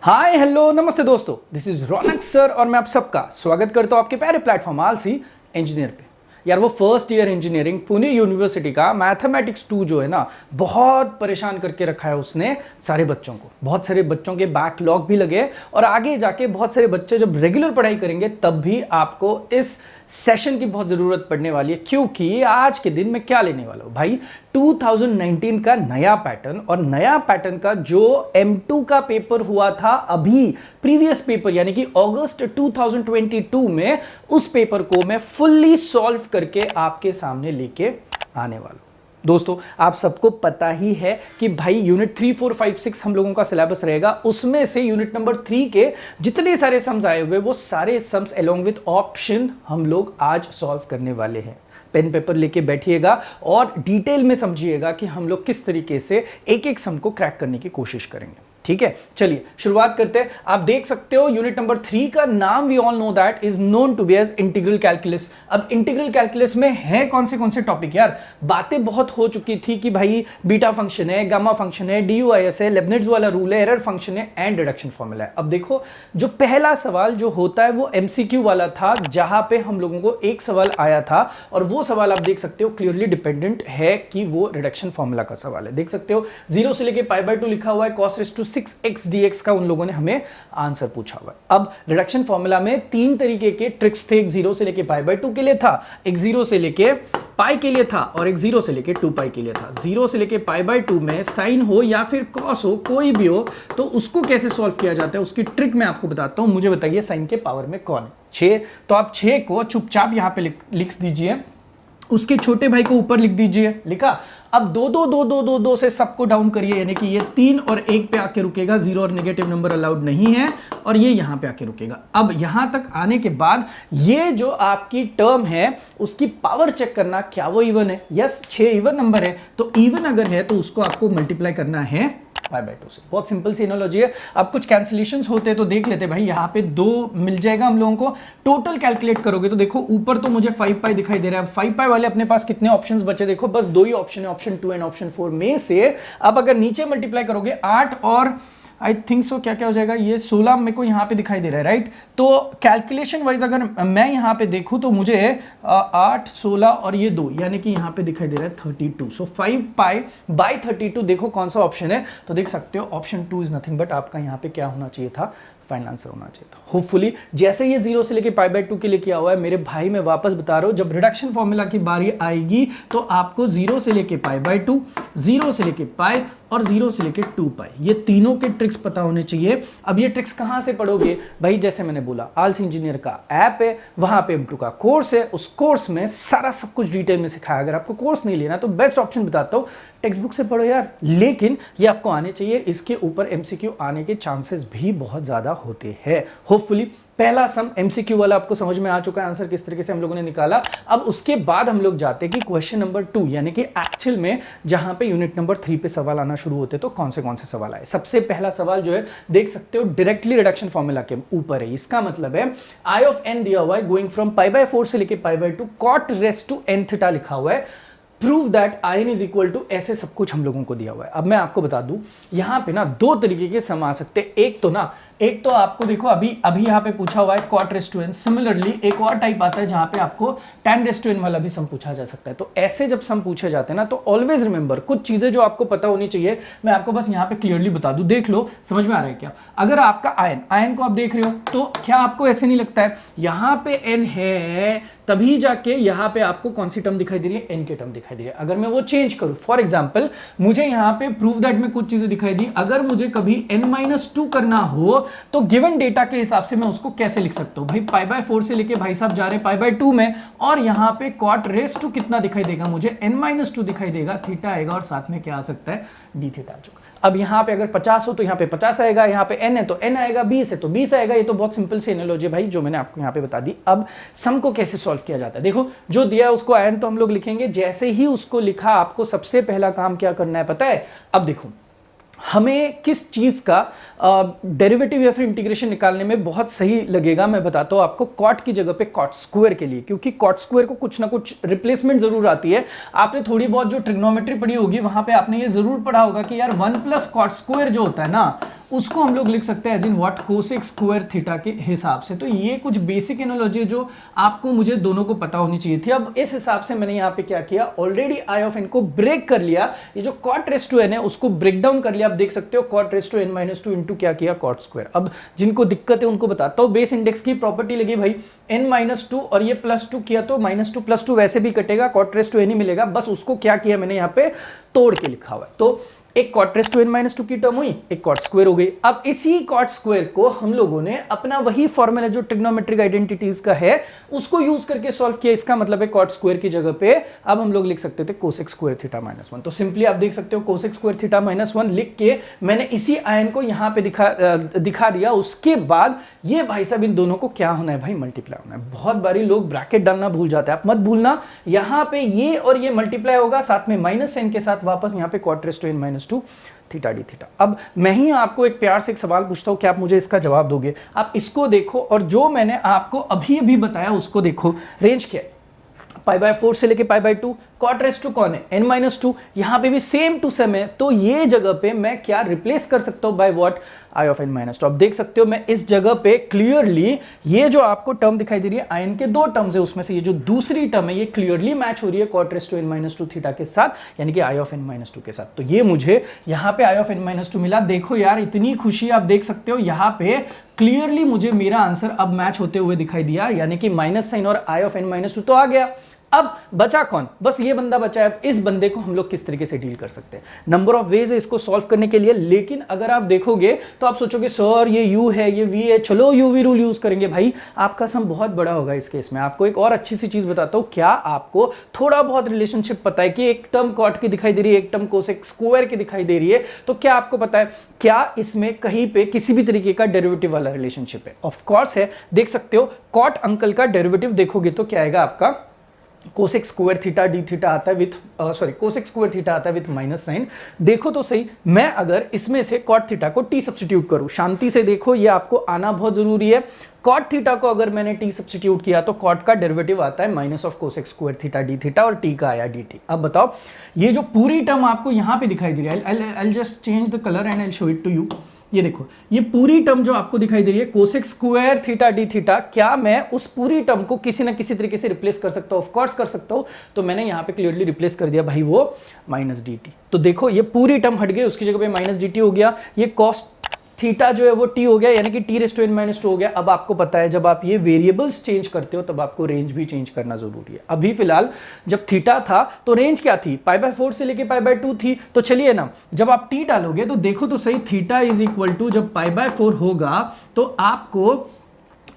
Hi hello नमस्ते दोस्तों, this is Raunak sir और मैं आप सबका स्वागत करता हूं आपके प्यारे प्लेटफॉर्म आलसी इंजीनियर पे। यार वो first year engineering Pune university का मैथमेटिक्स 2 जो है ना, बहुत परेशान करके रखा है उसने सारे बच्चों को। बहुत सारे बच्चों के बैकलॉग भी लगे और आगे जाके बहुत सारे बच्चे जब रेगुलर पढ़ाई करेंगे तब भी आपको इस सेशन की बहुत ज़रूरत पड़ने वाली है, क्योंकि आज के दिन में क्या लेने वाला हूं भाई, 2019 का नया पैटर्न और नया पैटर्न का जो M2 का पेपर हुआ था अभी प्रीवियस पेपर यानी कि अगस्त 2022 में, उस पेपर को मैं फुल्ली सॉल्व करके आपके सामने लेके आने वाला हूं। दोस्तों आप सबको पता ही है कि भाई यूनिट 3, 4, 5, 6 हम लोगों का सिलेबस रहेगा, उसमें से यूनिट नंबर 3 के जितने सारे सम्स आए हुए वो सारे सम्स अलोंग विद ऑप्शन हम लोग आज सॉल्व करने वाले हैं। पेन पेपर लेके बैठिएगा और डिटेल में समझिएगा कि हम लोग किस तरीके से एक एक सम को क्रैक करने की कोशिश करेंगे। ठीक है, चलिए शुरुआत करते हैं। आप देख सकते हो यूनिट नंबर 3 का नाम we all know that is known to be as integral calculus. अब इंटीग्रल कैलकुलस में है कौन से टॉपिक यार, बातें बहुत हो चुकी थी कि भाई बीटा फंक्शन है, गामा फंक्शन है, DUIS है, लेबनिट्ज वाला रूल है, एरर फंक्शन है एंड रिडक्शन फॉर्मूला है। अब देखो जो पहला सवाल जो होता है वो MCQ वाला था, जहां पे हम लोगों को एक सवाल आया था और वो सवाल आप देख सकते हो क्लियरली डिपेंडेंट है कि वो रिडक्शन फॉर्मूला का सवाल है। देख सकते हो 0 से लेके π/2 लिखा हुआ है, cos raised to 6x dx का उन लोगों ने हमें आंसर पूछा हुआ है। अब रिडक्शन फॉर्मूला में तीन तरीके के ट्रिक्स थे, एक 0 से लेके π/2 के लिए था, एक 0 से लेके पाई के लिए था और एक 0 से लेके 2π के लिए था। 0 से लेके π/2 में साइन हो या फिर कॉस हो, कोई भी हो, तो उसको कैसे सॉल्व किया जाता है उसकी ट्रिक मैं आपको बताता हूं। मुझे बताइए साइन के पावर में कौन है 6, तो आप 6 को चुपचाप यहां पे लिख दीजिए, उसके छोटे भाई को ऊपर लिख दीजिए, लिखा। अब 2 2 2 2 2 2 से सबको डाउन करिए, यानी कि ये 3 और 1 पे आके रुकेगा, 0 और नेगेटिव नंबर अलाउड नहीं है, और ये यहां पे आके रुकेगा। अब यहां तक आने के बाद ये जो आपकी टर्म है उसकी पावर चेक करना, क्या वो इवन है? यस, 6 इवन नंबर है, तो इवन अगर है तो उसको आपको मल्टीप्लाई करना है π/2 से। बहुत सिंपल सी एनालॉजी है। अब कुछ कैंसिलेशंस होते हैं तो देख लेते भाई, यहाँ पे 2 मिल जाएगा हम लोगों को। टोटल कैलकुलेट करोगे तो देखो ऊपर तो मुझे 5π दिखाई दे रहा है। 5π वाले अपने पास कितने ऑप्शंस बचे, देखो बस 2 ही ऑप्शन है, ऑप्शन 2 एंड ऑप्शन 4 में से। अब अगर नीचे मल्टीप्लाई करोगे 8 और आई थिंक सो क्या क्या हो जाएगा, ये 16 मेरे को यहाँ पे दिखाई दे रहा है, राइट। तो कैलकुलेशन वाइज अगर मैं यहाँ पे देखूँ तो मुझे 8, 16 और ये 2 यानी कि यहाँ पे दिखाई दे रहा है 32। सो 5π/32 देखो कौन सा ऑप्शन है, तो देख सकते हो ऑप्शन 2 इज नथिंग बट आपका यहाँ पे क्या होना चाहिए था, फाइनल आंसर होना चाहिए था। होपफुली जैसे ये 0 से लेके π/2 के लिए किया हुआ है मेरे भाई, मैं वापस बता रहा हूं, जब रिडक्शन फॉर्मूला की बारी आएगी तो आपको 0 से लेके π/2, 0 से लेके π और 0 से लेके 2π, ये तीनों के ट्रिक्स पता होने चाहिए। अब ये ट्रिक्स कहां से पढ़ोगे भाई, जैसे मैंने बोला आलसी इंजीनियर का ऐप है, वहां पे M2 का कोर्स है, उस कोर्स में सारा सब कुछ डिटेल में सिखाया। अगर आपको कोर्स नहीं लेना तो बेस्ट ऑप्शन बताता हूं, टेक्स्ट बुक से पढ़ो यार, लेकिन ये आपको आने चाहिए। इसके ऊपर MCQ आने के चांसेस भी बहुत ज्यादा होते हैं। होपफुली पहला सम MCQ वाला आपको समझ में आ चुका है, आंसर किस तरीके से हम लोगों ने निकाला। अब उसके बाद हम लोग जाते हैं कि क्वेश्चन नंबर 2 यानी कि एक्चुअल में जहां पे यूनिट नंबर 3 पे सवाल आना शुरू होते तो कौन से सवाल आए। सबसे पहला सवाल जो है देख सकते हो डायरेक्टली रिडक्शन फॉर्मूला के ऊपर है। इसका मतलब है I ऑफ n दिया हुआ है, गोइंग फ्रॉम π/4 से लेके π/2 cot raised to n theta लिखा हुआ है। Prove that in is equal to, ऐसे सब कुछ हम लोगों को दिया हुआ है। अब मैं आपको बता दूं यहां पे ना 2 तरीके के सम आ सकते हैं। एक तो आपको देखो अभी यहां पे पूछा हुआ है cot raised to n। Similarly एक और टाइप आता है जहां पे आपको tan raised to n वाला भी सम पूछा जा सकता है। तो ऐसे जब सम पूछे जाते हैं ना तो ऑलवेज रिमेंबर कुछ चीजें जो आपको पता होनी चाहिए, मैं आपको बस यहां पे क्लियरली बता दूं, देख लो समझ में आ रहा है क्या। अगर आपका आयन को आप देख रहे हो तो क्या आपको ऐसे नहीं लगता है यहां पे n है तभी जाके यहां पे आपको कौन सी टर्म दिखाई दे रही है, n की टर्म दिखाई दे रही है। अगर मैं वो चेंज करूं, फॉर एग्जांपल मुझे यहां पे प्रूव दैट में कुछ चीजें दिखाई दी, अगर मुझे कभी n-2 करना हो तो गिवन डेटा के हिसाब से मैं उसको कैसे लिख सकता हूं भाई, π/4 से लेके भाई साहब जा रहे π/2 में, और यहां पे cot raised to कितना दिखाई देगा मुझे, n-2 दिखाई देगा, थीटा आएगा और साथ में क्या आ सकता है, d थीटा आ चुका। अब यहां पे अगर 50 हो तो यहां पे 50 आएगा, यहां पे n है तो n आएगा, 20 है तो 20 आएगा। ये तो बहुत सिंपल सी एनालॉजी भाई जो मैंने आपको यहां पे बता दी। अब सम को कैसे सॉल्व किया जाता है, देखो जो दिया है उसको आयन तो हम लोग लिखेंगे, जैसे ही उसको लिखा आपको सबसे पहला काम क्या करना है पता है। अब देखो हमें किस चीज का डेरिवेटिव या फिर इंटीग्रेशन निकालने में बहुत सही लगेगा, मैं बताता हूं आपको। कॉट की जगह पे कॉट स्क्वायर के लिए, क्योंकि कॉट स्क्वायर को कुछ ना कुछ रिप्लेसमेंट जरूर आती है। आपने थोड़ी बहुत जो ट्रिग्नोमेट्री पढ़ी होगी वहां पे आपने ये जरूर पढ़ा होगा कि यार 1 + कॉट स्क्वायर जो होता है ना, उसको हम लोग लिख सकते हैं as in what cosec square theta के हिसाब से। तो ये कुछ बेसिक एनालॉजी है जो आपको मुझे दोनों को पता होनी चाहिए थी। अब इस हिसाब से मैंने यहाँ पे क्या किया, ऑलरेडी आई ऑफ एन को ब्रेक कर लिया, ये जो कॉट रेस टू एन है उसको ब्रेक डाउन कर लिया। आप देख सकते हो cot raise to n minus two into क्या किया, कॉट स्क्वायर। अब जिनको दिक्कत है उनको बताता हूँ, बेस इंडेक्स की प्रॉपर्टी लगी भाई, n माइनस टू और ये प्लस टू किया तो माइनस टू प्लस टू वैसे भी कटेगा, कॉट रेस टू एन ही मिलेगा, बस उसको क्या किया मैंने यहाँ पे तोड़ के लिखा हुआ है। तो एक cot raise to n minus two की टर्म हुई, एक कॉट स्क्वायर हो गई। अब इसी कॉट स्क्वायर को हम लोगों ने अपना वही फॉर्मूला जो ट्रिग्नोमेट्रिक आइडेंटिटीज का है उसको यूज करके सॉल्व किया। इसका मतलब है कॉट स्क्वायर की जगह पे अब हम लोग लिख सकते थे cosec square theta minus one. तो सिंपली आप देख सकते हो cosec square theta minus one लिख के मैंने इसी आयन को यहां पे दिखा दिया। उसके बाद ये भाई साहब इन दोनों को क्या होना है भाई, मल्टीप्लाई होना है। बहुत बारी लोग ब्रैकेट डालना भूल जाते हैं, आप मत भूलना, यहां पे ये और ये मल्टीप्लाई होगा, साथ में माइनस साइन के साथ वापस यहां पे cot raise to n minus two theta D theta. अब मैं ही आपको एक प्यार से एक सवाल पूछता हूं, क्या आप मुझे इसका जवाब दोगे? आप इसको देखो और जो मैंने आपको अभी अभी बताया उसको देखो। रेंज क्या है, पाई बाय 4 से लेके pi by 2। Cot raise to कौन है, n माइनस टू। यहां पे भी सेम टू सेम है, तो ये जगह पे मैं क्या रिप्लेस कर सकता हूं by what, I of n minus to. अब देख सकते हो मैं इस जगह पे क्लियरली ये जो आपको टर्म दिखाई दे रही है आयन के दो टर्म्स है, उसमें से ये जो दूसरी टर्म है ये क्लियरली मैच हो रही है cot raise to n minus two theta के साथ, यानी कि I of n minus two के साथ। तो ये मुझे यहाँ पे I of n minus two मिला। देखो यार इतनी खुशी, आप देख सकते हो यहाँ पे क्लियरली मुझे मेरा आंसर अब मैच होते हुए दिखाई दिया, यानी कि माइनस साइन और I of n minus to तो आ गया। अब बचा कौन, बस ये बंदा बचा है। इस बंदे को हम लोग किस तरीके से डील कर सकते हैं, नंबर ऑफ वेज है इसको सॉल्व करने के लिए। लेकिन अगर आप देखोगे तो आप सोचोगे सर ये u है ये v है, चलो यूवी रूल यूज करेंगे। भाई आपका सम बहुत बड़ा होगा इस केस में। आपको एक और अच्छी सी चीज बताता हूं, क्या आपको थोड़ा बहुत रिलेशनशिप पता है कि एक टर्म कॉट की दिखाई दे रही है, एक टर्म कोसेक स्क्वायर की दिखाई दे रही है, तो क्या आपको पता है क्या इसमें कहीं पे किसी भी तरीके का डेरिवेटिव वाला रिलेशनशिप है? ऑफ कोर्स है, देख सकते हो कॉट अंकल का डेरिवेटिव देखोगे तो क्या आएगा आपका, cosec square theta D theta आता है विथ कोसेक स्क्वायर थीटा आता है विथ माइनस साइन। देखो तो सही, मैं अगर इसमें से कॉट थीटा को टी सब्स्टिट्यूट करूं, शांति से देखो ये आपको आना बहुत जरूरी है। कॉट थीटा को अगर मैंने टी सब्स्टिट्यूट किया तो कॉट का डेरिवेटिव आता है minus of cosec square theta D theta और टी का आया डी टी। अब बताओ ये जो पूरी टर्म आपको यहां पे दिखाई दे रही है, I just change the colour and I show it to you. ये देखो ये पूरी टर्म जो आपको दिखाई दे रही है cosec square theta D theta, क्या मैं उस पूरी टर्म को किसी ना किसी तरीके से रिप्लेस कर सकता हूं? ऑफ कोर्स कर सकता हूं। तो मैंने यहां पे क्लियरली रिप्लेस कर दिया भाई वो माइनस डी टी। तो देखो ये पूरी टर्म हट गई, उसकी जगह पे माइनस डी टी हो गया, ये कॉस थीटा जो है वो टी हो गया, यानी कि T raise to n minus two हो गया। अब आपको पता है जब आप ये वेरिएबल्स चेंज करते हो तब आपको रेंज भी चेंज करना जरूरी है। अभी फिलहाल जब थीटा था तो रेंज क्या थी, पाई बाय 4 से लेके पाई बाय 2 थी। तो चलिए ना, जब आप टी डालोगे तो देखो तो सही, थीटा इज इक्वल टू जब पाई बाय 4 होगा तो आपको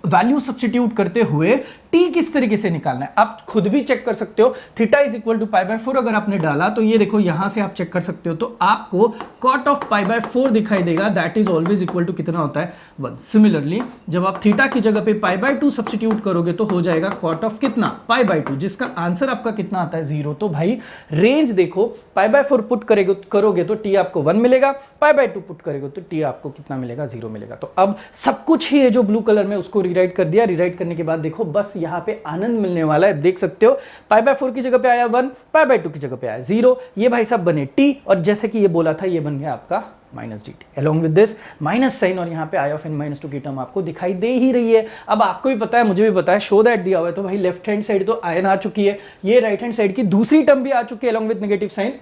वैल्यू सब्स्टिट्यूट करते हुए टी किस तरीके से निकालना है आप खुद भी चेक कर सकते हो। Theta is equal to pi by 4 अगर आपने डाला तो ये देखो यहां से आप चेक कर सकते हो, तो आपको कॉट ऑफ पाई बाय 4 दिखाई देगा, that is always equal to कितना होता है 1। सिमिलरली जब आप थीटा की जगह पे पाई बाय 2 सब्स्टिट्यूट करोगे तो हो जाएगा कॉट ऑफ कितना, पाई बाय 2, जिसका आंसर आपका कितना आता है 0। तो भाई रेंज देखो, पाई बाय 4 पुट करोगे तो टी आपको 1 मिलेगा, पाई बाय 2 पुट करेगा तो टी आपको कितना मिलेगा, 0 मिलेगा। तो अब सब कुछ ही है जो ब्लू कलर में उसको रीराइट कर दिया। रीराइट करने के बाद देखो बस यहाँ पे आनंद मिलने वाला है। देख सकते हो पाई बाय 4 की जगह पे आया 1, पाई बाय 2 की जगह पे आया 0, ये भाई साहब बने टी, और जैसे कि ये बोला था ये बन गया आपका minus D T. Along with this minus sign और यहाँ पे I of n minus two की टर्म आपको दिखाई दे ही रही है। अब आपको भी पता है, मुझे भी पता है, शो दैट दिया हुआ है, तो भाई लेफ्ट हैंड साइड तो आयन आ चुकी है, ये राइट हैंड साइड की दूसरी टर्म भी आ चुकी है अलॉन्ग विद नेगेटिव साइन।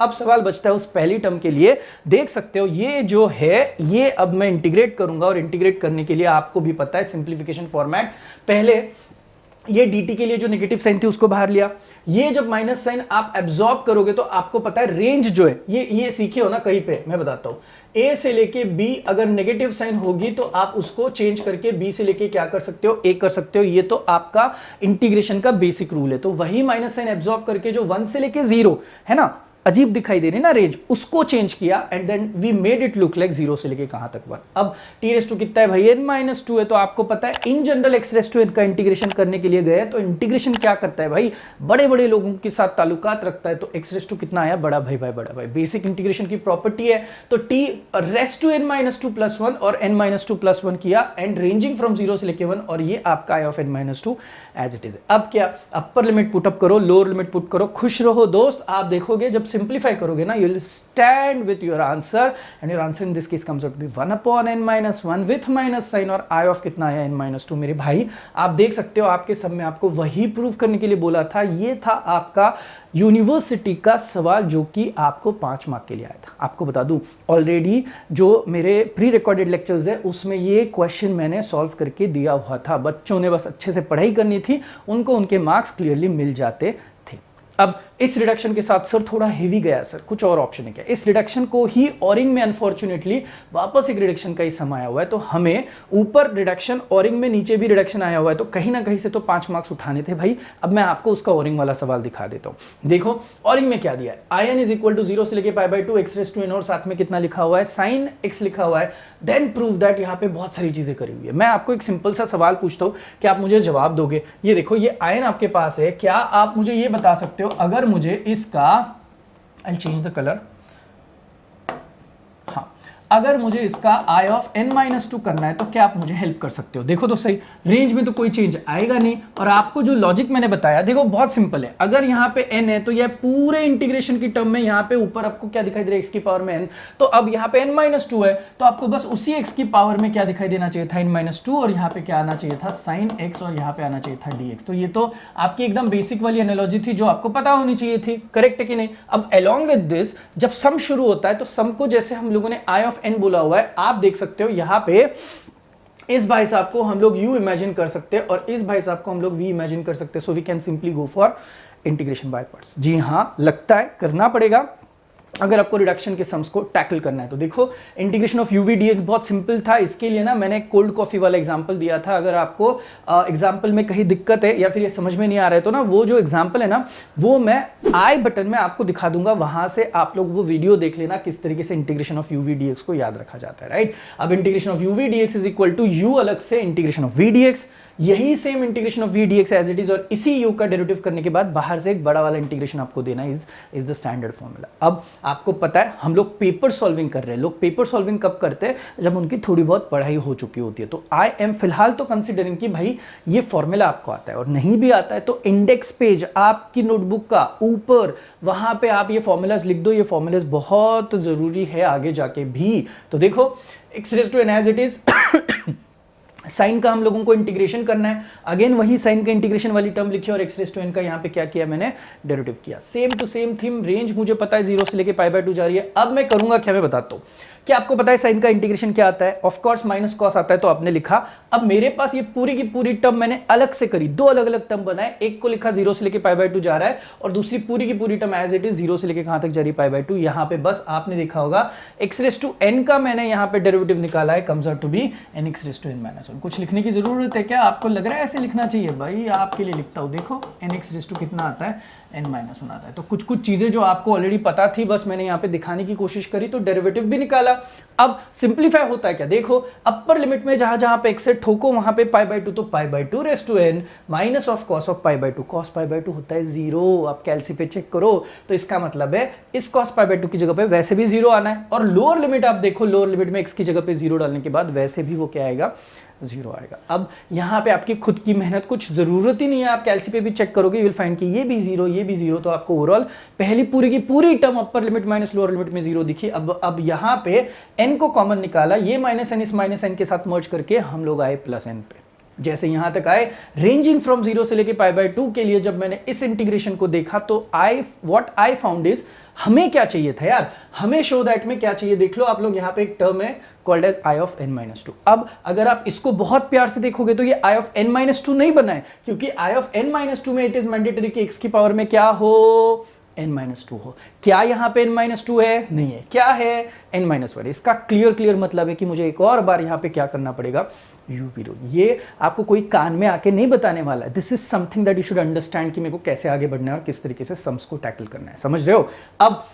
अब सवाल बचता है उस पहली टर्म के लिए। देख सकते हो ये जो है ये अब मैं इंटीग्रेट करूंगा, और इंटीग्रेट करने के लिए आपको भी पता है सिंप्लीफिकेशन फॉर्मेट, पहले ये dt के लिए जो नेगेटिव साइन थी उसको बाहर लिया, ये जब माइनस साइन आप एब्जॉर्ब करोगे तो आपको पता है रेंज जो है ये सीखे हो ना कहीं पे, मैं बताता हूं, a से लेके b अगर नेगेटिव साइन होगी तो आप उसको चेंज करके b से लेके क्या कर सकते हो, a कर सकते हो। ये तो आपका इंटीग्रेशन का बेसिक रूल है। तो वही माइनस साइन एब्जॉर्ब करके जो 1 से लेके 0 है ना, अजीब दिखाई दे रही है ना रेंज, उसको चेंज किया and then we made it look like 0 से लेके कहां तक 1। अब टी रेस टू कितना है भाई, n-2 है, तो आपको पता है in general x raise to n का इंटीग्रेशन करने के लिए गए तो इंटीग्रेशन क्या करता है भाई, बड़े बड़े लोगों के साथ ताल्लुकात रखता है। तो x रेस टू कितना आया, बड़ा भाई बड़ा भाई, बेसिक इंटीग्रेशन की प्रॉपर्टी है। तो t raise to n-2 plus 1 और n-2 प्लस 1 किया एंड रेंजिंग फ्रॉम 0 से लेके 1, और ये आपका I of n-2 as it is. अब क्या, अपर लिमिट पुट अप करो, लोअर लिमिट पुट करो, खुश रहो दोस्त। आप देखोगे जब सिंप्लीफाई करोगे ना, you will stand with your answer, and your answer in this case comes out to be 1/n-1 with minus sign, और आई ऑफ कितना आया n-2। मेरे भाई आप देख सकते हो आपके सब में आपको वही प्रूव करने के लिए बोला था, ये था आपका यूनिवर्सिटी का सवाल जो कि आपको 5 मार्क के लिए आया था। आपको बता दूं ऑलरेडी जो मेरे प्री रिकॉर्डेड लेक्चर्स है उसमें ये क्वेश्चन मैंने सॉल्व करके दिया हुआ था, बच्चों ने बस अच्छे से पढ़ाई करनी थी, उनको उनके मार्क्स क्लियरली मिल जाते थे। अब इस रिडक्शन के साथ सर थोड़ा हेवी गया सर, कुछ और ऑप्शन है क्या? इस रिडक्शन को ही ओरिंग में अनफॉर्चुनेटली वापस एक रिडक्शन का ही सम आया हुआ है, तो हमें ऊपर रिडक्शन ओरिंग में नीचे भी रिडक्शन आया हुआ है, तो कहीं ना कहीं से तो 5 मार्क्स उठाने थे भाई। अब मैं आपको उसका ओरिंग वाला सवाल दिखा देता हूं। देखो ओरिंग में क्या दिया है, i n = 0 से लेके π/2 x⁻n और साथ में कितना लिखा हुआ है, sin x लिखा हुआ है। देन प्रूव दैट यहाँ पे बहुत सारी चीजें करी हुई है। मैं आपको एक सिंपल सा सवाल पूछता हूँ कि आप मुझे जवाब दोगे। ये देखो ये i n आपके पास है, क्या आप मुझे ये बता सकते हो अगर मुझे इसका I'll change the color, हाँ, अगर मुझे इसका i of n-2 करना है तो क्या आप मुझे हेल्प कर सकते हो? देखो तो सही, रेंज में तो कोई चेंज आएगा नहीं, और आपको जो लॉजिक मैंने बताया देखो बहुत सिंपल है। अगर यहाँ पे n है तो यह पूरे इंटीग्रेशन की टर्म में यहाँ पे ऊपर आपको क्या दिखाई दे रहा है, x की पावर में n, तो अब यहाँ पे n-2 है तो आपको बस उसी x की पावर में क्या दिखाई देना चाहिए था, n-2, और यहाँ पे क्या आना चाहिए था, sin x, और यहाँ पे आना चाहिए था dx। तो ये तो आपकी एकदम बेसिक वाली एनालॉजी थी जो आपको पता होनी चाहिए थी, करेक्ट है कि नहीं? अब along with this जब सम शुरू होता है तो सम को जैसे हम लोगों ने i of n बोला हुआ है, आप देख सकते हो यहाँ पे इस भाई साहब को हम लोग u इमेजिन कर सकते हैं और इस भाई साहब को हम लोग v इमेजिन कर सकते हैं। So we can simply go for integration by parts. जी हाँ, लगता है करना पड़ेगा अगर आपको रिडक्शन के सम्स को टैकल करना है। तो देखो इंटीग्रेशन ऑफ यूवी डीएक्स बहुत सिंपल था। इसके लिए ना मैंने कोल्ड कॉफी वाला एग्जांपल दिया था। अगर आपको एग्जांपल में कहीं दिक्कत है या फिर ये समझ में नहीं आ रहा है तो ना वो जो एग्जांपल है ना वो मैं आई बटन में आपको दिखा दूंगा, वहां से आप लोग वो वीडियो देख लेना किस तरीके से इंटीग्रेशन ऑफ यूवी डीएक्स को याद रखा जाता है, राइट। अब integration of UV DX is equal to U अलग से इंटीग्रेशन ऑफ वी डीएक्स, यही same integration of V DX as it is, और इसी यू का डेरिवेटिव करने के बाद बाहर से एक बड़ा वाला इंटीग्रेशन आपको देना इज द स्टैंडर्ड फॉर्मूला। अब आपको पता है हम लोग पेपर सॉल्विंग कर रहे हैं। लोग पेपर सॉल्विंग कब करते हैं? जब उनकी थोड़ी बहुत पढ़ाई हो चुकी होती है। तो आई एम फिलहाल तो कंसिडरिंग कि भाई ये फॉर्मूला आपको आता है, और नहीं भी आता है तो इंडेक्स पेज आपकी नोटबुक का ऊपर वहां पे आप ये फॉर्मूलाज लिख दो। ये फॉर्मूलाज बहुत जरूरी है आगे जाके भी। तो देखो x raised to n as it is sine का हम लोगों को इंटीग्रेशन करना है, अगेन वही साइन का इंटीग्रेशन वाली टर्म लिखी और एक्स रेज टू एन का यहाँ पे क्या किया मैंने, डेरिवेटिव किया। Same to same theme, range मुझे पता है 0 से लेके π/2 जा रही है। अब मैं करूंगा क्या, मैं बताता हूँ। क्या आपको पता है साइन का इंटीग्रेशन क्या आता है? ऑफ कोर्स माइनस कॉस आता है, तो आपने लिखा। अब मेरे पास ये पूरी की पूरी टर्म मैंने अलग से करी, दो अलग अलग टर्म बनाए। एक को लिखा 0 से लेके π/2 जा रहा है और दूसरी पूरी की पूरी टर्म एज इट इज 0 से लेके कहां तक जा रही है, π/2। यहाँ पे बस आपने देखा होगा एक्स रेज टू एन का मैंने यहाँ पे डेरिवेटिव निकाला है, comes out to be n x raise to n minus 1। कुछ लिखने की जरूरत है क्या? आपको लग रहा है ऐसे लिखना चाहिए? भाई आपके लिए लिखता हूँ। देखो एन एक्स रेज टू कितना आता है, n माइनस 1 आता है। तो कुछ कुछ चीजें जो आपको ऑलरेडी पता थी बस मैंने यहाँ पे दिखाने की कोशिश करी, तो डेरिवेटिव भी निकाला। अब सिंप्लीफाई होता है क्या? देखो अपर लिमिट में जहां जहां पे x से ठोको वहां पे π/2, तो π/2 raise to n minus of cos of π/2। cos π/2 होता है 0। आप कैलसी पे चेक करो, तो इसका मतलब है इस cos π/2 की जगह पे वैसे भी 0 आना है। और लोअर लिमिट आप देखो, लोअर लिमिट में x की जगह पे 0 डालने के बाद वैसे भी वो क्या आएगा, 0 आएगा। अब यहाँ पे आपकी खुद की मेहनत कुछ जरूरत ही नहीं है, आप कैलसी पे भी चेक करोगे, यू विल फाइंड कि ये भी 0, ये भी 0। तो आपको ओवरऑल पहली पूरी की पूरी term upper limit minus lower limit में 0 दिखी। अब यहाँ पे n को कॉमन निकाला, ये माइनस एन इस माइनस एन के साथ मर्ज करके हम लोग आए प्लस एन पे। जैसे यहां तक आए रेंजिंग फ्रॉम 0 से लेके π/2 के लिए जब मैंने इस इंटीग्रेशन को देखा तो व्हाट आई फाउंड इज, हमें क्या चाहिए था यार, हमें शो दैट में क्या चाहिए देख लो आप लोग, यहाँ पे एक टर्म है called as i of n-2। अब अगर आप इसको बहुत प्यार से देखोगे तो ये i of n-2 नहीं बना है, क्योंकि i of n-2 में इट इज मैंडेटरी कि x की पावर में क्या हो, n-2 हो। क्या यहाँ पे n-2 है? नहीं है। क्या है? n-1। इसका क्लियर मतलब है कि मुझे एक और बार यहाँ पे क्या करना पड़ेगा, यूवी रूल। ये आपको कोई कान में आके नहीं बताने वाला है, this is something that you should understand कि मेरे को कैसे आगे बढ़ना है और किस तरीके से सम्स को टैकल करना है, समझ रहे हो। अब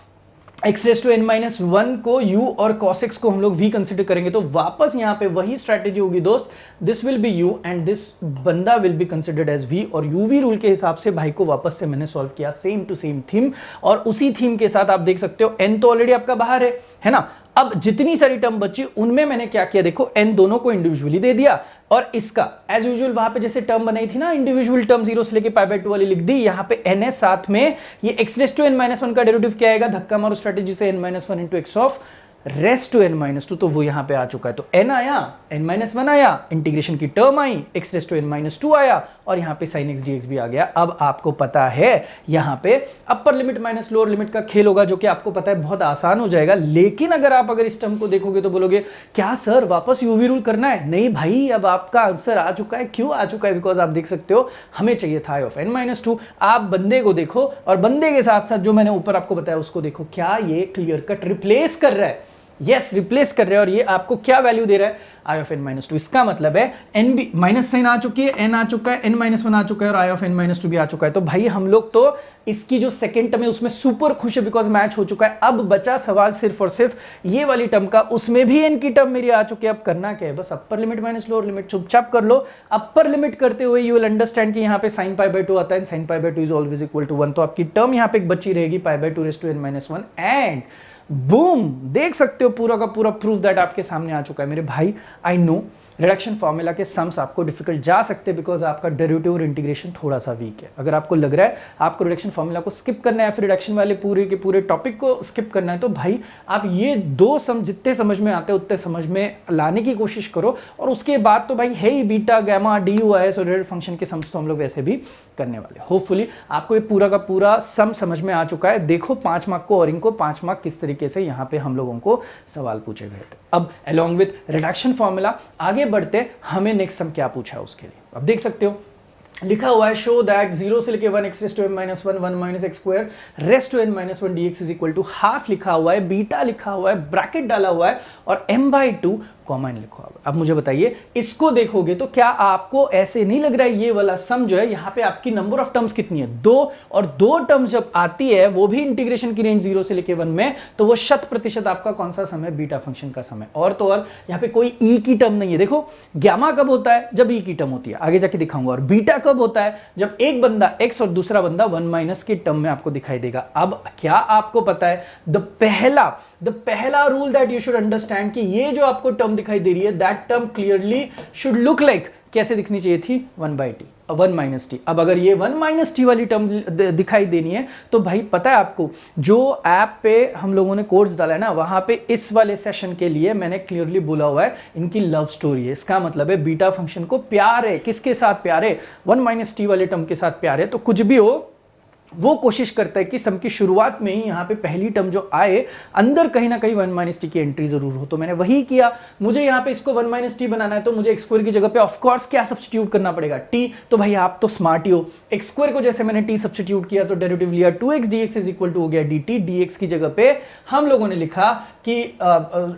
x रेज टू n-1 को u और cos x को हम लोग v कंसिडर करेंगे, तो वापस यहाँ पे वही स्ट्रैटेजी होगी दोस्त, this will be u and this बंदा will be considered as v। और uv रूल के हिसाब से भाई को वापस से मैंने सॉल्व किया, सेम टू सेम थीम। और उसी थीम के साथ आप देख सकते हो n तो ऑलरेडी आपका बाहर है ना। अब जितनी सारी टर्म बची उनमें मैंने क्या किया, देखो n दोनों को इंडिविजुअली दे दिया और इसका एज यूजुअल वहां पे जैसे टर्म बनाई थी ना इंडिविजुअल टर्म 0 से लेके π/2 वाली लिख दी, यहाँ पे n है, साथ में ये x⁻n-1 का डेरिवेटिव क्या आएगा, धक्का मारो स्ट्रेटेजी से n-1 into x of raised to n-2, तो वो यहां पे आ चुका है। तो n आया, n-1 आया, इंटीग्रेशन की टर्म आई, x⁻n-2 आया और यहां पे sin x dx भी आ गया। अब आपको पता है यहां पे upper limit minus lower limit का खेल होगा, जो कि आपको पता है बहुत आसान हो जाएगा। लेकिन अगर इस टर्म को देखोगे तो बोलोगे क्या सर वापस यूवी रूल करना है? नहीं भाई, अब आपका आंसर आ चुका है। क्यों आ चुका है? बिकॉज आप देख सकते हो हमें चाहिए था i(n-2). आप बंदे को देखो और बंदे के साथ साथ जो मैंने ऊपर आपको बताया उसको देखो, क्या ये क्लियर कट रिप्लेस कर रहा है? यस, रिप्लेस कर रहे हैं। और ये आपको क्या वैल्यू दे रहा है, i(n-2). इसका मतलब है n भी माइनस साइन आ चुकी है, n आ चुका है, n-1 आ चुका है और i(n-2) भी आ चुका है। तो भाई हम लोग तो इसकी जो सेकंड टर्म है उसमें सुपर खुश है, बिकॉज मैच हो चुका है। अब बचा सवाल सिर्फ और सिर्फ ये वाली टर्म का, उसमें भी n की टर्म मेरी आ चुकी है। अब करना क्या है, बस upper limit minus lower limit चुपचाप कर लो। अपर लिमिट करते हुए यू विल अंडरस्टैंड कि यहाँ पे sin π/2 आता है, sin π/2 is always equal to 1। तो आपकी टर्म यहाँ पे एक बची रहेगी π/2 एंड बूम, देख सकते हो पूरा का पूरा प्रूफ दैट आपके सामने आ चुका है मेरे भाई। आई नो रिडक्शन फॉर्मूला के सम्स आपको डिफिकल्ट जा सकते हैं बिकॉज आपका डेरिवेटिव और इंटीग्रेशन थोड़ा सा वीक है। अगर आपको लग रहा है आपको रिडक्शन फॉर्मूला को स्किप करना है, फिर रिडक्शन वाले पूरे के पूरे टॉपिक को स्किप करना है, तो भाई आप ये दो सम जितने समझ में आते हैं उतने समझ में लाने की कोशिश करो। और उसके बाद तो भाई है ही बीटा गैमा DU/IS और रेड फंक्शन के सम्स तो हम लोग वैसे भी करने वाले। होपफुली आपको ये पूरा का पूरा सम समझ में आ चुका है। देखो 5 मार्क को और इनको 5 मार्क किस तरीके से यहाँ पे हम लोगों को सवाल पूछे गए थे। अब अलॉन्ग विद रिडक्शन फॉर्मूला आगे बढ़ते, हमें नेक्स्ट सम क्या पूछा है उसके लिए अब देख सकते हो। लिखा हुआ है शो दैट 0 से लेके 1 x⁻n-1 1 x² raised to n-1 dx is equal to half लिखा हुआ है, बीटा लिखा हुआ है, ब्रैकेट डाला हुआ है और m/2 कॉमन लिखा हुआ है। अब मुझे बताइए इसको देखोगे तो क्या आपको ऐसे नहीं लग रहा है ये वाला सम जो है यहाँ पे आपकी नंबर ऑफ टर्म्स कितनी है, 2, और 2 टर्म्स जब आती है वो भी इंटीग्रेशन की रेंज 0 से लेके 1 में, तो वो 100% आपका कौन सा सम है, बीटा फंक्शन का सम है। और तो और यहाँ पे कोई ई की टर्म नहीं है। देखो गामा कब होता है, जब ई की टर्म होती है, आगे जाके दिखाऊंगा। और बीटा कब होता है, जब एक बंदा x और दूसरा बंदा 1 - के टर्म में आपको दिखाई देगा। अब क्या आपको पता है द पहला rule that you should understand कि ये जो आपको टर्म दिखाई दे रही है that term clearly should look like, कैसे दिखनी चाहिए थी, 1/t 1 - t। अब अगर ये 1 - t वाली टर्म दिखाई देनी है तो भाई पता है आपको, जो ऐप पे हम लोगों ने कोर्स डाला है ना, वहां पे इस वाले सेशन के लिए मैंने क्लियरली बोला हुआ है इनकी लव स्टोरी है। इसका मतलब है बीटा फंक्शन को प्यार है, किसके साथ प्यार है, 1 - t वाले टर्म के साथ प्यार है। तो कुछ भी हो वो कोशिश करता है कि सम की शुरुआत में ही यहाँ पे पहली टर्म जो आए अंदर कहीं ना कहीं 1 - t की एंट्री जरूर हो। तो मैंने वही किया। मुझे यहाँ पे इसको 1 - t बनाना है तो मुझे x² की जगह पे ऑफ कोर्स क्या सब्स्टिट्यूट करना पड़ेगा, t। तो भाई आप तो स्मार्ट ही हो, x² को जैसे मैंने t सब्स्टिट्यूट किया तो डेरिवेटिव लिया 2x dx is equal to हो गया dt। dx की जगह पे हम लोगों ने लिखा कि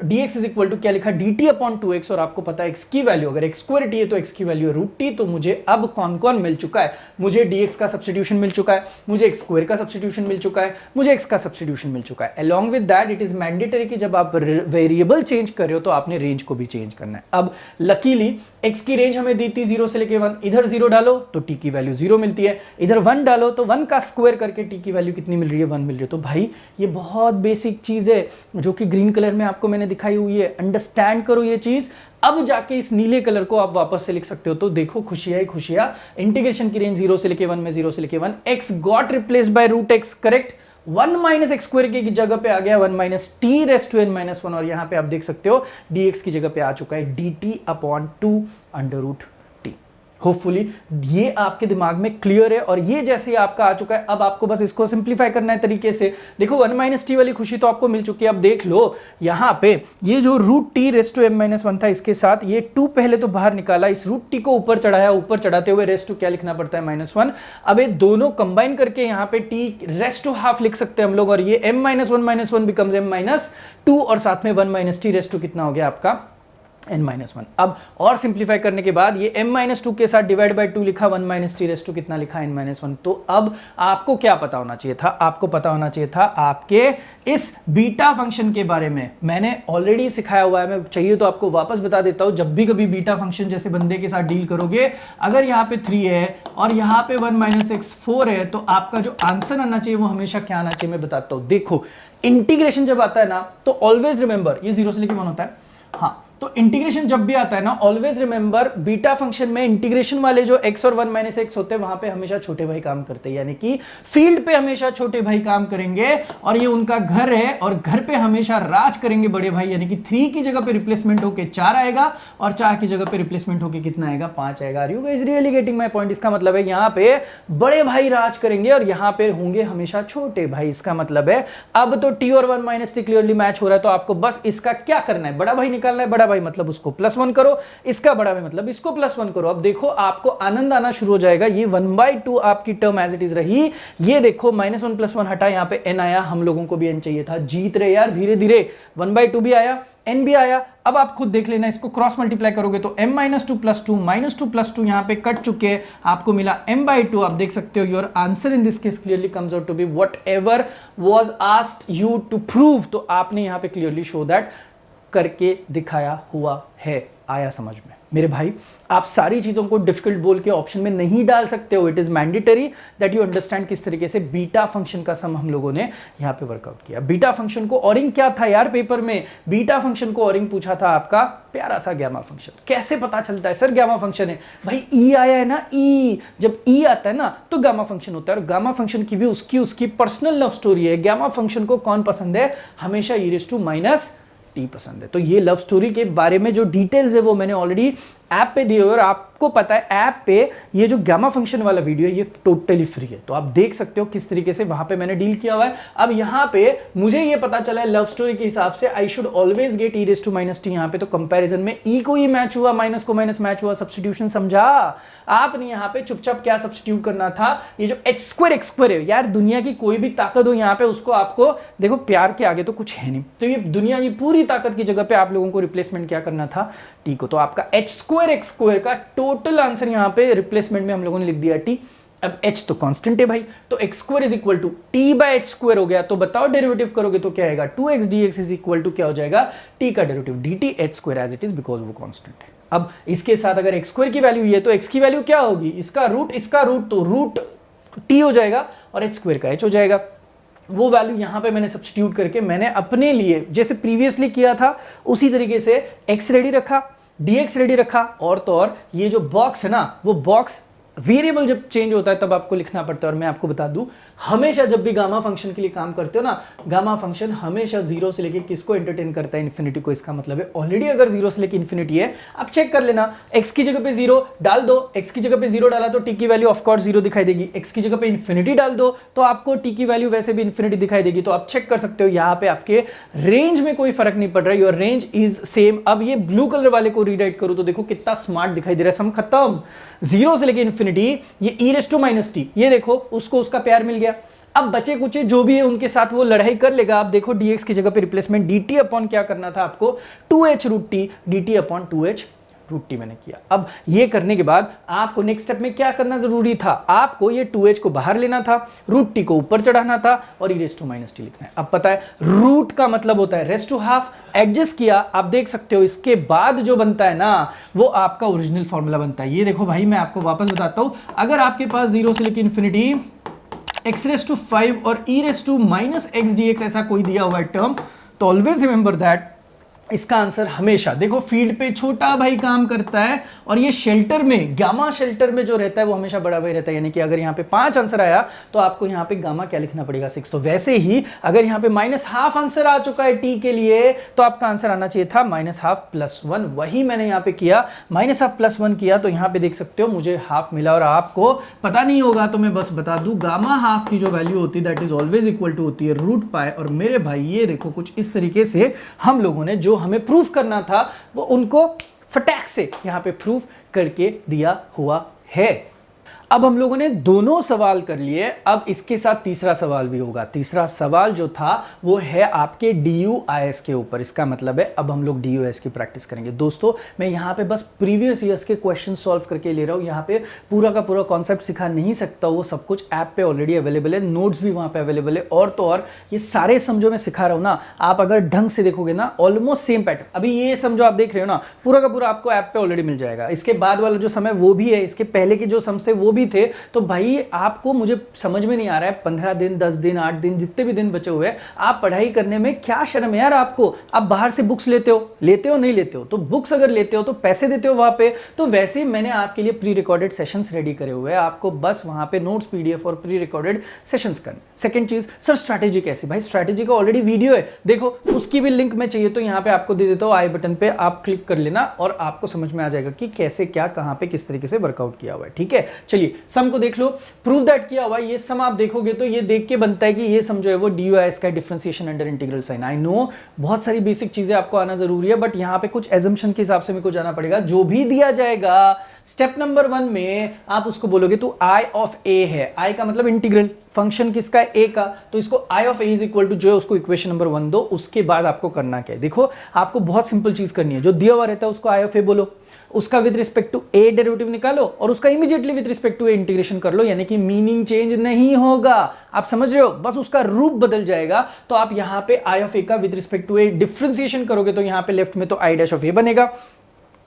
dx इज इक्वल टू क्या लिखा, dt/2x। और आपको पता है x की वैल्यू अगर x² t है तो x की वैल्यू है √t। तो मुझे अब कौन कौन मिल चुका है, मुझे dx का सब्स्टिट्यूशन मिल चुका है, मुझे x² का सब्स्टिट्यूशन मिल चुका है, मुझे x का सब्स्टिट्यूशन मिल चुका है। Along with that it is mandatory कि जब आप वेरिएबल चेंज कर रहे हो तो आपने रेंज को भी चेंज करना है। अब लकीली x की रेंज हमें दी थी 0 से लेके 1, इधर 0 डालो तो t की वैल्यू 0 मिलती है, इधर 1 डालो तो 1 का स्क्वायर करके t की वैल्यू कितनी मिल रही है, 1 मिल रही है। तो भाई ये बहुत बेसिक चीज है जो कि ग्रीन कलर में आपको मैंने दिखाई हुई है। अंडरस्टैंड करो ये चीज। अब जाके इस नीले कलर को आप वापस से लिख सकते हो। तो देखो खुशियां ही खुशियां, इंटीग्रेशन की रेंज 0 से लेके 1 में 0 से लेके 1, x got replaced by √x, correct. 1 - x² की जगह पे आ गया 1 - t रेस्ट टू n-1 और यहां पे आप देख सकते हो dx की जगह पे आ चुका है dt/2 √t। होपफुली ये आपके दिमाग में क्लियर है और ये जैसे ही आपका आ चुका है अब आपको बस इसको सिंप्लीफाई करना है तरीके से। देखो 1 - t वाली खुशी तो आपको मिल चुकी है। अब देख लो यहाँ पे ये जो √t रेस्ट टू m-1 था, इसके साथ ये 2 पहले तो बाहर निकाला, इस √t को ऊपर चढ़ाया, ऊपर चढ़ाते हुए रेस्ट टू क्या लिखना पड़ता है, -1। अब ये दोनों कंबाइन करके यहाँ पे t रेस्ट टू हाफ लिख सकते हैं हम लोग और ये m-1 बिकम्स m-2 और साथ में 1 - t रेस्ट टू कितना हो गया आपका n-1। अब और सिंप्लीफाई करने के बाद ये m-2 के साथ डिवाइड बाय 2 लिखा, 1 - t रेस्ट टू कितना लिखा, n-1। तो अब आपको क्या पता होना चाहिए था, आपको पता होना चाहिए था आपके इस बीटा फंक्शन के बारे में। मैंने ऑलरेडी सिखाया हुआ है, मैं चाहिए तो आपको वापस बता देता हूं। जब भी कभी बीटा फंक्शन जैसे बंदे के साथ डील करोगे, अगर यहाँ पे 3 है और यहाँ पे 1 - x 4 है तो आपका जो आंसर आना चाहिए वो हमेशा क्या आना चाहिए, मैं बताता हूं। देखो इंटीग्रेशन जब आता है ना तो ऑलवेज रिमेंबर ये 0 से लेके 1 होता है। हाँ, तो इंटीग्रेशन जब भी आता है ना ऑलवेज रिमेंबर बीटा फंक्शन में इंटीग्रेशन वाले जो x और 1 माइनस एक्स होते हैं वहां पे हमेशा छोटे भाई काम करते हैं, यानी कि फील्ड पे हमेशा छोटे भाई काम करेंगे और ये उनका घर है और घर पे हमेशा राज करेंगे बड़े भाई, यानी कि 3 की जगह पे रिप्लेसमेंट होके 4 आएगा और 4 की जगह पे रिप्लेसमेंट होके कितना आएगा 5 आएगा। Are you guys really getting my point? इसका मतलब है यहाँ पे बड़े भाई राज करेंगे और यहाँ पे होंगे हमेशा छोटे भाई। इसका मतलब है अब तो t और 1 माइनस टी क्लियरली मैच हो रहा है, तो आपको बस इसका क्या करना है, बड़ा भाई निकालना है। बड़ा भाई मतलब उसको +1 करो, इसका बड़ा भाई मतलब इसको +1 करो। अब देखो आपको आनंद आना शुरू हो जाएगा। ये 1/2 आपकी टर्म एज इट इज रही। ये देखो -1 + 1 हटा, यहाँ पे n आया, हम लोगों को भी n चाहिए था। जीत रहे यार धीरे धीरे, 1/2 भी आया, n भी आया। अब आप खुद देख लेना, इसको क्रॉस मल्टीप्लाई करोगे तो m - 2 + 2 -2 + 2 यहां पे कट चुके हैं, आपको मिला m/2। आप देख सकते हो your answer in this case clearly comes out to be whatever was asked you to prove. तो आपने यहां पे क्लियरली शो दैट करके दिखाया हुआ है। आया समझ में मेरे भाई? आप सारी चीजों को डिफिकल्ट बोल के ऑप्शन में नहीं डाल सकते हो। It is mandatory that you understand किस तरीके से बीटा फंक्शन का सम हम लोगों ने यहां पे वर्कआउट किया। बीटा फंक्शन को ऑरिंग क्या था यार पेपर में? बीटा फंक्शन को ऑरिंग पूछा था आपका प्यारा सा गामा फंक्शन। कैसे पता चलता है सर गामा फंक्शन है? भाई ई आया है ना, ई, जब ई आता है ना तो गामा फंक्शन होता है। और गामा फंक्शन की भी उसकी पर्सनल लव स्टोरी है। गामा फंक्शन को कौन पसंद है? हमेशा e⁻t पसंद है। तो ये लव स्टोरी के बारे में जो डिटेल्स है वो मैंने ऑलरेडी ऐप पे दिए हुए, और आपको पता है ऐप पे ये जो गामा फंक्शन वाला वीडियो है ये टोटली फ्री है, तो आप देख सकते हो किस तरीके से वहां पे मैंने डील किया हुआ है। अब यहाँ पे मुझे ये पता चला है लव स्टोरी के हिसाब से I should always get e⁻t। यहाँ पे तो कंपैरिजन में ई को ही मैच हुआ, माइनस को माइनस मैच हुआ। सब्स्टिट्यूशन समझा आपने? यहाँ पे चुपचाप क्या सब्स्टिट्यूट करना था? ये जो h² है यार, दुनिया की कोई भी ताकत हो यहाँ पे उसको आपको देखो, प्यार के आगे तो कुछ है नहीं, तो ये दुनिया की पूरी ताकत की जगह पे आप लोगों को रिप्लेसमेंट क्या करना था? t को। तो आपका h² का टोटल आंसर यहाँ पे रिप्लेसमेंट में हम लोगों ने लिख दिया t। अब h तो कांस्टेंट है भाई, तो x² = t/h² हो गया। तो बताओ डेरिवेटिव करोगे तो क्या आएगा? 2x dx = क्या हो जाएगा? t का derivative dt h² as it is, because वो कांस्टेंट है। अब इसके साथ अगर x² की वैल्यू ये, तो x की वैल्यू क्या होगी? इसका रूट तो रूट t हो जाएगा और h² का h हो जाएगा। वो वैल्यू यहां पे मैंने सब्स्टिट्यूट करके मैंने अपने लिए जैसे प्रीवियसली किया था उसी तरीके से x रेडी रखा, dx रेडी रखा, और तो और ये जो बॉक्स है ना, वो बॉक्स वेरिएबल जब चेंज होता है तब आपको लिखना पड़ता है। और मैं आपको बता दूं, हमेशा जब भी गामा फंक्शन के लिए काम करते हो ना, गामा फंक्शन हमेशा 0 से लेके किसको एंटरटेन करता है? इन्फिनिटी को। इसका मतलब है ऑलरेडी अगर 0 से लेके इन्फिनिटी है, आप चेक कर लेना, x की जगह पे 0 डाल दो, x की जगह पे 0 डाला तो t की वैल्यू ऑफ कोर्स 0 दिखाई देगी। x की जगह पे इन्फिनिटी डाल दो तो आपको t की वैल्यू वैसे भी इन्फिनिटी दिखाई देगी। तो आप चेक कर सकते हो यहाँ पे आपके रेंज में कोई फर्क नहीं पड़ रहा है, योर रेंज इज सेम। अब ये ब्लू कलर वाले को रीराइट करो तो देखो कितना स्मार्ट दिखाई दे रहा है। सम खत्म, 0 से लेके इन्फिनिटी, ये e⁻t, ये देखो उसको उसका प्यार मिल गया। अब बचे कुचे जो भी है उनके साथ वो लड़ाई कर लेगा। आप देखो dx की जगह पे रिप्लेसमेंट dt अपॉन क्या करना था आपको? 2h√t, dt अपॉन 2h√t मैंने किया। अब ये करने के बाद आपको नेक्स्ट स्टेप में क्या करना जरूरी था? आपको ये 2h को बाहर लेना था, √t को ऊपर चढ़ाना था और e⁻t लिखना है। अब पता है रूट का मतलब होता है रेज़ टू हाफ, एडजस्ट किया। आप देख सकते हो इसके बाद जो बनता है ना वो आपका ओरिजिनल फॉर्मूला बनता है। ये देखो भाई, मैं आपको वापस बताता हूं, अगर आपके पास 0 से लेकर इन्फिनिटी x⁵ और e⁻x dx ऐसा कोई दिया हुआ है टर्म, तो ऑलवेज रिमेंबर दैट इसका आंसर हमेशा देखो फील्ड पे छोटा भाई काम करता है और ये शेल्टर में, गामा शेल्टर में जो रहता है वो हमेशा बड़ा भाई रहता है। यानी कि अगर यहाँ पे 5 आंसर आया तो आपको यहाँ पे गामा क्या लिखना पड़ेगा? 6। तो वैसे ही अगर यहाँ पे -½ आंसर आ चुका है t के लिए तो आपका आंसर आना चाहिए था -½ + 1। वही मैंने यहाँ पे किया, -½ + 1 किया। तो यहाँ पे देख सकते हो मुझे हाफ मिला, और आपको पता नहीं होगा तो मैं बस बता दूं, गामा हाफ की जो वैल्यू होती है that is always equal to होती है √π। और मेरे भाई ये देखो कुछ इस तरीके से हम लोगों ने जो हमें प्रूफ करना था वो उनको फटाक से यहां पे प्रूफ करके दिया हुआ है। अब हम लोगों ने दोनों सवाल कर लिए, अब इसके साथ तीसरा सवाल भी होगा। तीसरा सवाल जो था वो है आपके DUIS के ऊपर। इसका मतलब है अब हम लोग DUIS की प्रैक्टिस करेंगे। दोस्तों मैं यहाँ पे बस प्रीवियस ईयर्स के क्वेश्चन सॉल्व करके ले रहा हूँ, यहाँ पे पूरा का पूरा कॉन्सेप्ट सिखा नहीं सकता। वो सब कुछ ऐप पे ऑलरेडी अवेलेबल है, नोट्स भी वहाँ पे अवेलेबल है, और तो और ये सारे सम जो मैं सिखा रहा हूँ ना, आप अगर ढंग से देखोगे ना ऑलमोस्ट सेम पैटर्न। अभी ये सम जो आप देख रहे हो ना पूरा का पूरा आपको ऐप पे ऑलरेडी मिल जाएगा। इसके बाद वाला जो सम है वो भी है, इसके पहले के जो सम्स थे वो भी भी थे, तो भाई आपको, मुझे समझ में नहीं आ रहा है, 15 दिन 10 दिन 8 दिन जितने भी दिन बचे हुए हैं, आप पढ़ाई करने में क्या शर्म है यार आपको। आप बाहर से बुक्स लेते हो नहीं लेते हो, तो बुक्स अगर लेते हो तो पैसे देते हो वहां पे, तो वैसे ही मैंने आपके लिए प्री रिकॉर्डेड सेशंस रेडी करे हुए हैं, आपको बस वहां पे नोट्स पीडीएफ और प्री रिकॉर्डेड सेशंस करने। सेकंड चीज, सर स्ट्रैटेजी कैसी, भाई स्ट्रैटेजी का ऑलरेडी वीडियो है, देखो उसकी भी लिंक मैं चाहिए तो यहाँ पे आपको दे देता हूँ, आई बटन पे आप क्लिक कर लेना और आपको समझ में आ जाएगा कि कैसे क्या कहां पे किस तरीके से वर्कआउट किया हुआ है। ठीक है, चलिए सम को देख लो, प्रूव दैट किया हुआ है। ये सम आप देखोगे तो ये देख के बनता है कि ये समझो है वो डी का differentiation under integral sign. I know बहुत सारी बेसिक चीजें आपको आना जरूरी है, बट यहां पे कुछ एजम्पशन के हिसाब से मेरे को जाना पड़ेगा। जो भी दिया जाएगा स्टेप नंबर 1 में आप उसको बोलोगे तो आई ऑफ ए है, आई का मतलब इंटीग्रल, फंक्शन किसका है, ए का, तो इसको I of A is equal to जो है उसको इक्वेशन नंबर 1 दो। उसके बाद आपको करना क्या है, देखो आपको बहुत सिंपल चीज करनी है, जो दिया हुआ रहता है उसको आई ऑफ ए बोलो, उसका with respect to A derivative निकालो और उसका immediately with respect to A integration कर लो, यानी कि मीनिंग चेंज नहीं होगा, आप समझ रहे हो, बस उसका रूप बदल जाएगा। तो आप यहां पे आई ऑफ ए का with respect to A differentiation करोगे तो यहां पे लेफ्ट में तो आई डैश ऑफ ए बनेगा,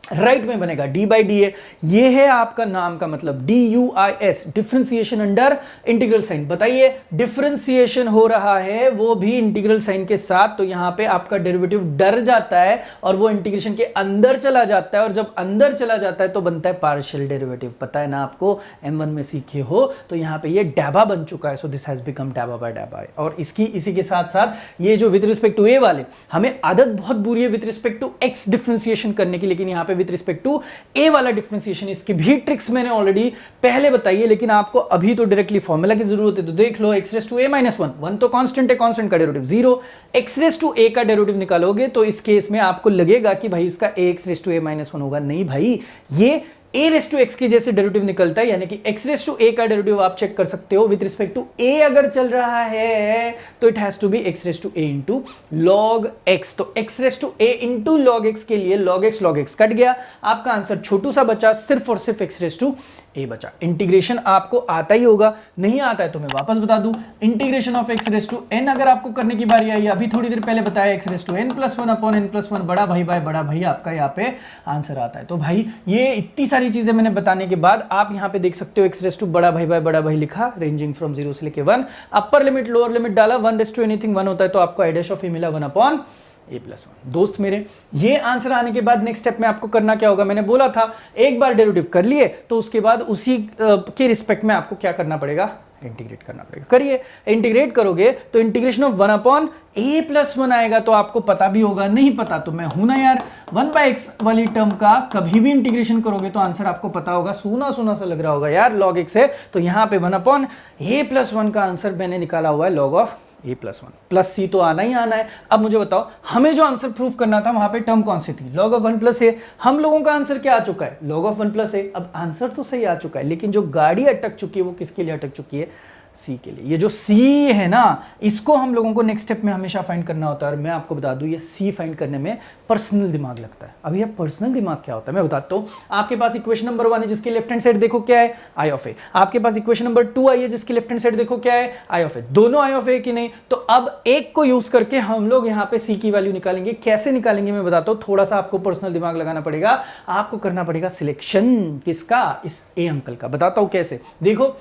राइट में बनेगा डी बाई डी ए। ये है आपका नाम का मतलब D U I S, differentiation under integral sign. बताइए डिफरेंशिएशन हो रहा है वो भी इंटीग्रल साइन के साथ, तो यहां पे आपका डेरिवेटिव डर जाता है और वो इंटीग्रेशन के अंदर चला जाता है, और जब अंदर चला जाता है तो बनता है पार्शियल डेरिवेटिव। पता है ना आपको, M1 में सीखे हो, तो यहां पे ये डैबा बन चुका है, सो दिस हैज बिकम डैबा बाय डैबा। और इसी के साथ साथ ये जो विद रिस्पेक्ट टू ए वाले, हमें आदत बहुत बुरी है with respect to X differentiation करने की, लेकिन यहां पे विद रिस्पेक्ट टू ए वाला डिफरेंशिएशन, इसकी भी ट्रिक्स मैंने ऑलरेडी पहले बताई है, लेकिन आपको अभी तो डायरेक्टली फॉर्मूला की जरूरत है। तो देख लो, x raise to A minus 1 तो कांस्टेंट है, कांस्टेंट का derivative 0, x raise to a का डेरिवेटिव निकालोगे तो इस केस में आपको लगेगा कि भाई इसका x raise to A minus 1 होगा, नहीं भाई, ये ए रेस टू एक्स की जैसे डेरिवेटिव निकलता है, यानी कि एक्स रेस टू ए का डेरिवेटिव आप चेक कर सकते हो, विद रिस्पेक्ट टू ए अगर चल रहा है तो it has to be x raise to a into log x. तो x raise to a into log x के लिए लॉग एक्स कट गया, आपका आंसर छोटू सा बचा, सिर्फ और सिर्फ एक्स रेस टू ए बचा। इंटीग्रेशन आपको आता ही होगा, नहीं आता है तो मैं वापस बता दूं, integration of x raise to n अगर आपको करने की बारी आई, अभी थोड़ी देर पहले बताया x raise to n plus 1 upon n plus 1, बड़ा भाई बाय बड़ा भाई आपका यहाँ पे आंसर आता है। तो भाई ये इतनी सारी चीजें मैंने बताने के बाद आप यहाँ पे देख सकते हो एक्स रेस टू बड़ा भाई लिखा, रेंजिंग फ्रॉम 0 से लेके 1, अपर लिमिट लोअर लिमिट डाला, 1 रेस टू एनीथिंग 1 होता है, तो आपको आई डैश ऑफ ए मिला 1 अपॉन ए प्लस 1। दोस्त मेरे, ये आंसर आने के बाद नेक्स्ट स्टेप में आपको करना क्या होगा, मैंने बोला था एक बार डेरिवेटिव कर लिए तो उसके बाद उसी के रिस्पेक्ट में आपको क्या करना पड़ेगा, इंटीग्रेट करना पड़ेगा। करिए, इंटीग्रेट करोगे तो integration of 1 upon A plus 1 आएगा, तो आपको पता भी होगा, नहीं पता तो मैं हूं ना यार, 1 बाय एक्स वाली टर्म का कभी भी इंटीग्रेशन करोगे तो आंसर आपको पता होगा, सूना सूना सा लग रहा होगा यार, लॉग एक्स है, तो यहां पे 1 अपॉन ए प्लस 1 का आंसर मैंने निकाला हुआ है log of a plus 1, plus C तो आना ही आना है। अब मुझे बताओ, हमें जो आंसर प्रूफ करना था वहां पे टर्म कौन सी थी, लॉग ऑफ 1 प्लस ए, हम लोगों का आंसर क्या आ चुका है, लॉग ऑफ 1 प्लस ए। अब आंसर तो सही आ चुका है, लेकिन जो गाड़ी अटक चुकी है वो किसके लिए अटक चुकी है, सी के लिए। ये जो सी है ना, इसको हम लोगों को नेक्स्ट स्टेप में हमेशा फाइंड करना होता है, और मैं आपको बता दूं ये सी फाइंड करने में पर्सनल दिमाग लगता है। अभी ये पर्सनल दिमाग क्या होता है मैं बताता हूं। आपके पास इक्वेशन नंबर 1 है जिसकी लेफ्ट हैंड साइड देखो क्या है, आई ऑफ ए, आपके पास इक्वेशन नंबर 2 आई है जिसकी लेफ्ट हैंड साइड देखो क्या है, आई ऑफ ए, दोनों आई ऑफ ए की नहीं, तो अब एक को यूज करके हम लोग यहाँ पे सी की वैल्यू निकालेंगे। कैसे निकालेंगे मैं बताता हूं, थोड़ा सा आपको पर्सनल दिमाग लगाना पड़ेगा, आपको करना पड़ेगा सिलेक्शन किसका, इस ए अंकल का। बताता हूं कैसे, देखो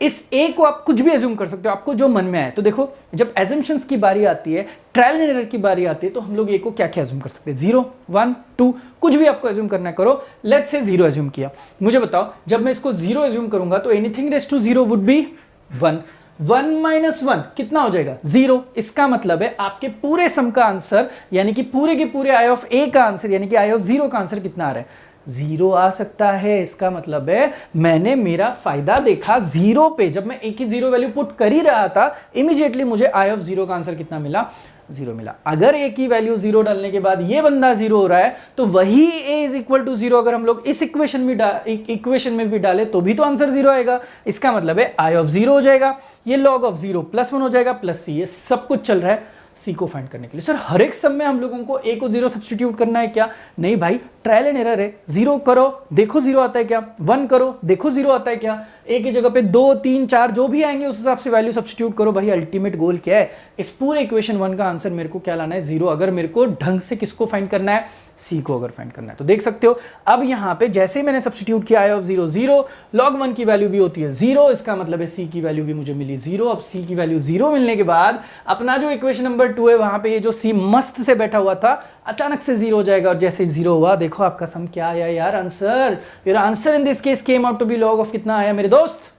इस ए को आप कुछ भी एज्यूम कर सकते हो, आपको जो मन में आए। तो देखो जब एजम्पशंस की बारी आती है, ट्रायल एंड एरर की बारी आती है, तो हम लोग ए को क्या क्या एज्यूम कर सकते हैं, 0 1 2, कुछ भी आपको एज्यूम करना है करो। लेट्स से 0 एज्यूम किया, मुझे बताओ जब मैं इसको 0 एज्यूम करूंगा तो anything raise to 0 would be 1, 1 minus 1 कितना हो जाएगा, 0। इसका मतलब है आपके पूरे सम का आंसर, यानी कि पूरे के पूरे आई ऑफ ए का आंसर, यानी कि आई ऑफ 0 का आंसर कितना आ रहा है, 0 आ सकता है। इसका मतलब है मैंने मेरा फायदा देखा 0 पे, जब मैं ए की 0 वैल्यू पुट कर ही रहा था, इमीडिएटली मुझे आई ऑफ 0 का आंसर कितना मिला, 0 मिला। अगर ए की वैल्यू 0 डालने के बाद ये बंदा 0 हो रहा है, तो वही ए इज इक्वल टू 0 अगर हम लोग इस इक्वेशन में भी डाले तो भी तो आंसर 0 आएगा। इसका मतलब है आई ऑफ 0 हो जाएगा, ये लॉग ऑफ 0 प्लस 1 हो जाएगा, प्लस सी, ये सब कुछ चल रहा है सी को फाइंड करने के लिए। सर हर एक सम में हम लोगों को ए को 0 सब्स्टिट्यूट करना है क्या, नहीं भाई, ट्रायल एंड एरर है। 0 करो देखो 0 आता है क्या, 1 करो देखो 0 आता है क्या, ए की जगह पे 2 3 4 जो भी आएंगे उस हिसाब से वैल्यू सब्स्टिट्यूट करो। भाई अल्टीमेट गोल क्या है, इस पूरे इक्वेशन 1 का आंसर मेरे को क्या लाना है, 0। अगर मेरे को ढंग से किसको फाइंड करना है, सी को अगर फाइंड करना है तो देख सकते हो। अब यहाँ पे जैसे ही मैंने सब्स्टिट्यूट किया आई ऑफ 0 0, log 1 की वैल्यू भी होती है 0, इसका मतलब है सी की वैल्यू भी मुझे मिली 0। अब सी की वैल्यू 0 मिलने के बाद अपना जो इक्वेशन नंबर 2 है वहां पे ये जो सी मस्त से बैठा हुआ था अचानक से 0 हो जाएगा, और जैसे 0 हुआ देखो आपका सम क्या आया यार, answer. Your answer in this case came out to be log of कितना आया मेरे दोस्त,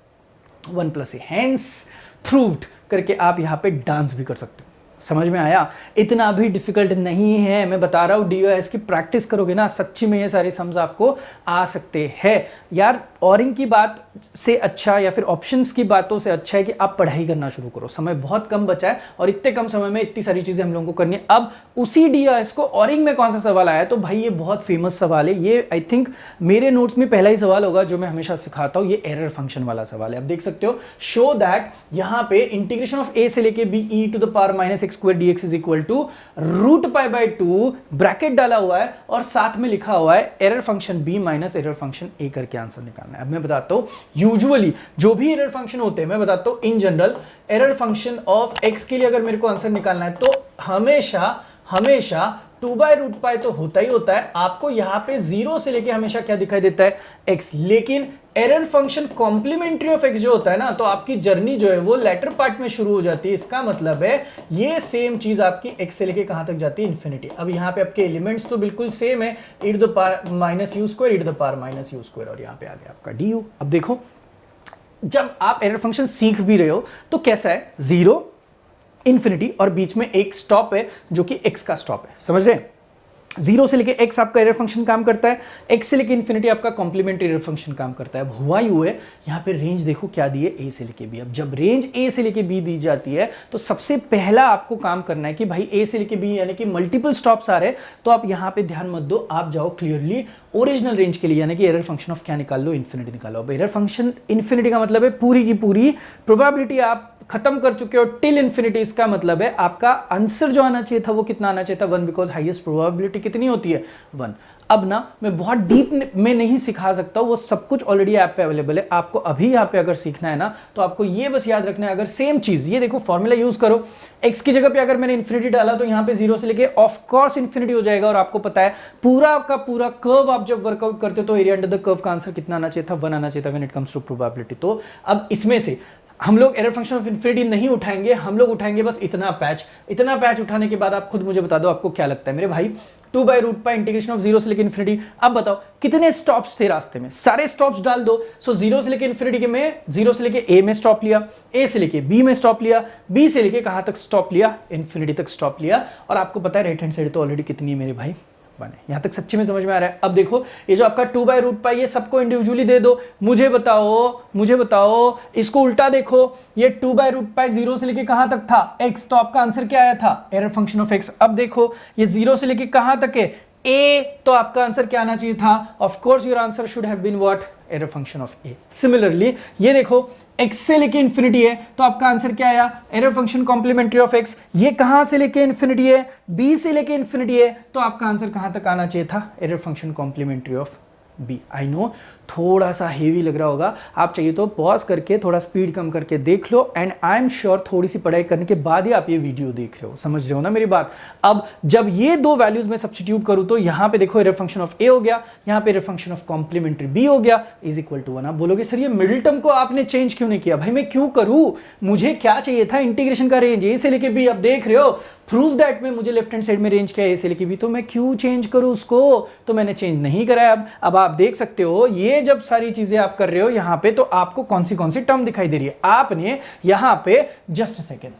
1 + a। हेंस प्रूव्ड करके आप यहाँ पे डांस भी कर सकते हो। समझ में आया? इतना भी डिफिकल्ट नहीं है, मैं बता रहा हूँ। DOS की प्रैक्टिस करोगे ना सच्ची में ये सारे सम्स आपको आ सकते हैं यार। ऑरिंग की बात से अच्छा या फिर ऑप्शंस की बातों से अच्छा है कि आप पढ़ाई करना शुरू करो। समय बहुत कम बचा है और इतने कम समय में इतनी सारी चीजें हम लोगों को करनी है। अब उसी DOS को ऑरिंग में कौन सा सवाल आया, तो भाई ये बहुत फेमस सवाल है। ये आई थिंक मेरे नोट्स में पहला ही सवाल होगा जो मैं हमेशा सिखाता हूँ, ये एरर फंक्शन वाला सवाल है। अब देख सकते हो, शो दैट यहाँ पे इंटीग्रेशन ऑफ a से लेके b e⁻ x² dx is equal to √π/2 bracket डाला हुआ है और साथ में लिखा हुआ है error function b minus error function a करके आंसर निकालना है। अब मैं बताता हूं, यूजुअली जो भी एरर फंक्शन होते हैं, मैं बताता हूं in general error function of x के लिए अगर मेरे को आंसर निकालना है तो हमेशा 2/√π तो होता ही होता है। आपको यहां पे 0 से लेके हमेशा क्या दिखाई देता है, x। लेकिन error function complementary of x जो होता है ना, तो आपकी जर्नी जो है वो लेटर पार्ट में शुरू हो जाती है। इसका मतलब है ये सेम चीज आपकी x से लेके कहां तक जाती है, इंफिनिटी। अब यहाँ पे आपके एलिमेंट्स तो बिल्कुल सेम है, e⁻ - u², e⁻ u², और यहाँ पे आ गया आपका du। अब देखो, जब आप एरर फंक्शन सीख भी रहे हो तो कैसा है, 0 इंफिनिटी और बीच में एक स्टॉप है जो कि x का स्टॉप है। समझ रहे हैं? 0 से लेके x आपका एरर फंक्शन काम करता है, x से लेके इंफिनिटी आपका कॉम्प्लीमेंट्री एरर फंक्शन काम करता है। अब हुआ यूं है, यहाँ पे रेंज देखो क्या दी है, a से लेके b। अब जब रेंज a से लेके b दी जाती है तो सबसे पहला आपको काम करना है कि भाई a से लेके b यानी कि मल्टीपल स्टॉप्स आ रहे हैं, तो आप यहाँ पे ध्यान मत दो, आप जाओ क्लियरली ओरिजिनल रेंज के लिए, यानी कि एरर फंक्शन ऑफ क्या निकाल लो, इंफिनिटी निकालो। अब एरर फंक्शन इंफिनिटी का मतलब है पूरी की पूरी प्रोबेबिलिटी आप खत्म कर चुके हो टिल इंफिनिटी। इसका मतलब है आपका आंसर जो आना चाहिए था वो कितना आना चाहिए था, 1, बिकॉज हाईएस्ट प्रोबेबिलिटी कितनी होती है, 1। अब ना मैं बहुत डीप में नहीं सिखा सकता, वो सब कुछ ऑलरेडी ऐप पे अवेलेबल है। आपको अभी यहाँ पे अगर सीखना है ना तो आपको ये बस याद रखना है, अगर सेम चीज, ये देखो फॉर्मूला यूज करो, x की जगह पे अगर मैंने इंफिनिटी डाला तो यहाँ पे 0 से लेके ऑफ कोर्स इंफिनिटी हो जाएगा। और आपको पता है पूरा का पूरा कर्व आप जब वर्कआउट करते हो तो एरिया अंडर द कर्व का आंसर कितना आना चाहिए था, 1 आना चाहिए था when it comes to probability. तो अब इसमें से हम लोग एरर फंक्शन ऑफ इंफिनिटी नहीं उठाएंगे, हम लोग उठाएंगे बस इतना पैच उठाने के बाद आप खुद मुझे बता दो आपको क्या लगता है मेरे भाई। 2/√π इंटीग्रेशन ऑफ 0 से लेके इंफिनिटी। अब बताओ कितने स्टॉप्स थे रास्ते में, सारे स्टॉप्स डाल दो। सो 0 से लेके इंफिनिटी के में 0 से लेके a में स्टॉप लिया, a से लेके b में स्टॉप लिया, b से लेके कहां तक स्टॉप लिया, इंफिनिटी तक स्टॉप लिया। और आपको पता है राइट हैंड साइड तो ऑलरेडी कितनी है मेरे भाई, 1 है। यहां तक सच्ची में समझ में आ रहा है? अब देखो ये जो आपका 2/√π ये सबको इंडिविजुअली दे दो। मुझे बताओ इसको उल्टा देखो, ये 2/√π 0 से लेके कहां तक था, x, तो आपका आंसर क्या आया था, एरर फंक्शन ऑफ x। अब देखो ये 0 से लेके कहां तक है, a, तो आपका आंसर क्या आना चाहिए था, of course your answer should have been what, error function of a। Similarly ये देखो x से लेके इंफिनिटी है तो आपका आंसर क्या आया, error function complementary of x। ये कहां से लेके इंफिनिटी है, b से लेके इंफिनिटी है, तो आपका आंसर कहां तक आना चाहिए था, error function complementary of b। I know थोड़ा सा हेवी लग रहा होगा, आप चाहिए तो पॉज करके थोड़ा स्पीड कम करके देख लो, एंड आई एम श्योर थोड़ी सी पढ़ाई करने के बाद ही आप ये वीडियो देख रहे हो। समझ रहे हो ना मेरी बात? अब जब ये दो वैल्यूज में सब्स्टिट्यूट करूं तो यहां पे देखो एरर फंक्शन ऑफ a हो गया, यहां पे error function of complementary b हो गया, इज इक्वल टू 1। आप बोलोगे सर ये मिडिल टर्म को आपने चेंज क्यों नहीं किया? भाई मैं क्यों करूं, मुझे क्या चाहिए था, इंटीग्रेशन का रेंज a से लेके b। अब देख रहे हो प्रूव दैट में मुझे लेफ्ट हैंड साइड में रेंज क्या है, a से लेके b, तो मैं क्यों चेंज करूं उसको, तो मैंने चेंज नहीं कराया। अब आप देख सकते हो ये जब सारी चीजें आप कर रहे हो यहां पे, तो आपको कौन सी टर्म दिखाई दे रही है। आपने यहां पे जस्ट सेकेंड,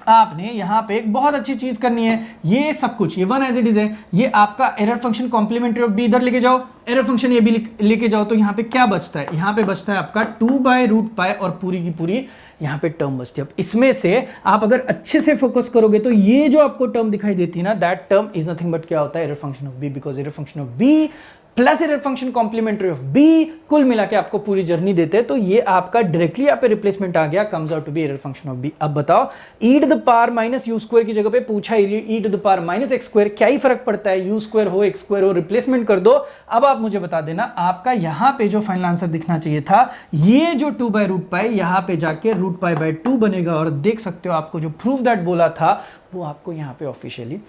आपने यहां पे एक बहुत अच्छी चीज करनी है, ये सब कुछ ये 1 एज इट इज है, ये आपका error function complementary of b इधर लेके जाओ, एरर फंक्शन ये भी लेके जाओ, तो यहां पे क्या बचता है, यहां पे बचता है आपका 2/√π और पूरी की पूरी यहां पे टर्म बचती है। अब इसमें से आप अगर अच्छे से फोकस करोगे तो ये जो आपको टर्म दिखाई देती है ना, that term is nothing but क्या होता है, error function of b, because error function of b plus error function complementary of b कुल मिला के आपको पूरी जर्नी देते हैं। तो ये आपका डायरेक्टली यहाँ पे रिप्लेसमेंट आ गया, comes out to be error function of b। अब बताओ e⁻−u² की जगह पे पूछा e⁻−x², क्या ही फर्क पड़ता है, u² हो x² हो, रिप्लेसमेंट कर दो। अब आप मुझे बता देना आपका यहाँ पे जो फाइनल आंसर दिखना चाहिए था, ये जो 2/√π यहाँ पे जाके √π/2 बनेगा। और देख सकते हो आपको जो प्रूफ दैट बोला था वो आपको यहाँ पे ऑफिशियली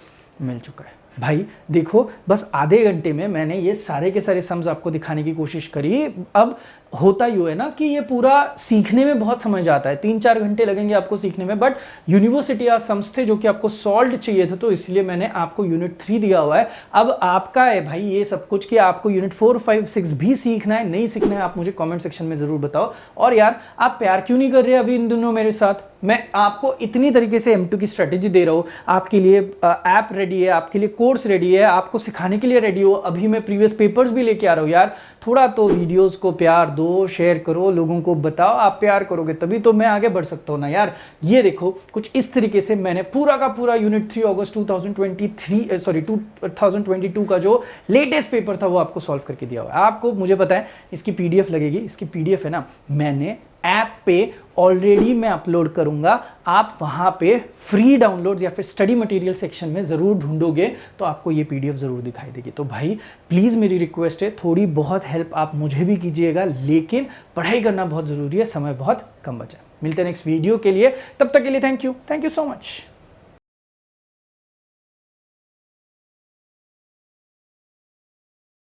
मिल चुका है। भाई देखो, बस आधे घंटे में मैंने ये सारे के सारे सम्स आपको दिखाने की कोशिश करी। अब होता यूँ है ना कि ये पूरा सीखने में बहुत समय जाता है, 3-4 घंटे लगेंगे आपको सीखने में, बट यूनिवर्सिटी आज सम्स थे जो कि आपको सॉल्व चाहिए थे, तो इसलिए मैंने आपको यूनिट 3 दिया हुआ है। अब आपका है भाई ये सब कुछ कि आपको यूनिट 4, 5, 6 भी सीखना है, नहीं सीखना है, आप मुझे कमेंट सेक्शन में ज़रूर बताओ। और यार आप प्यार क्यों नहीं कर रहे अभी इन दिनों मेरे साथ? मैं आपको इतनी तरीके से M2 की स्ट्रेटेजी दे रहा हूँ, आपके लिए ऐप रेडी है, आपके लिए कोर्स रेडी है, आपको सिखाने के लिए रेडी हो, अभी मैं प्रीवियस पेपर्स भी लेके आ रहा हूँ। यार थोड़ा तो वीडियोस को प्यार दो, शेयर करो, लोगों को बताओ। आप प्यार करोगे तभी तो मैं आगे बढ़ सकता हूँ ना यार। ये देखो कुछ इस तरीके से मैंने पूरा का पूरा यूनिट 3 अगस्त 2022 का जो लेटेस्ट पेपर था वो आपको सॉल्व करके दिया हुआ है। आपको मुझे पता है इसकी PDF लगेगी, इसकी PDF है ना मैंने ऐप पे ऑलरेडी मैं अपलोड करूंगा, आप वहां पे फ्री डाउनलोड्स या फिर स्टडी मटेरियल सेक्शन में ज़रूर ढूंढोगे तो आपको ये PDF ज़रूर दिखाई देगी। तो भाई प्लीज़ मेरी रिक्वेस्ट है, थोड़ी बहुत हेल्प आप मुझे भी कीजिएगा, लेकिन पढ़ाई करना बहुत ज़रूरी है, समय बहुत कम बचा है। मिलते हैं नेक्स्ट वीडियो के लिए, तब तक के लिए थैंक यू सो मच।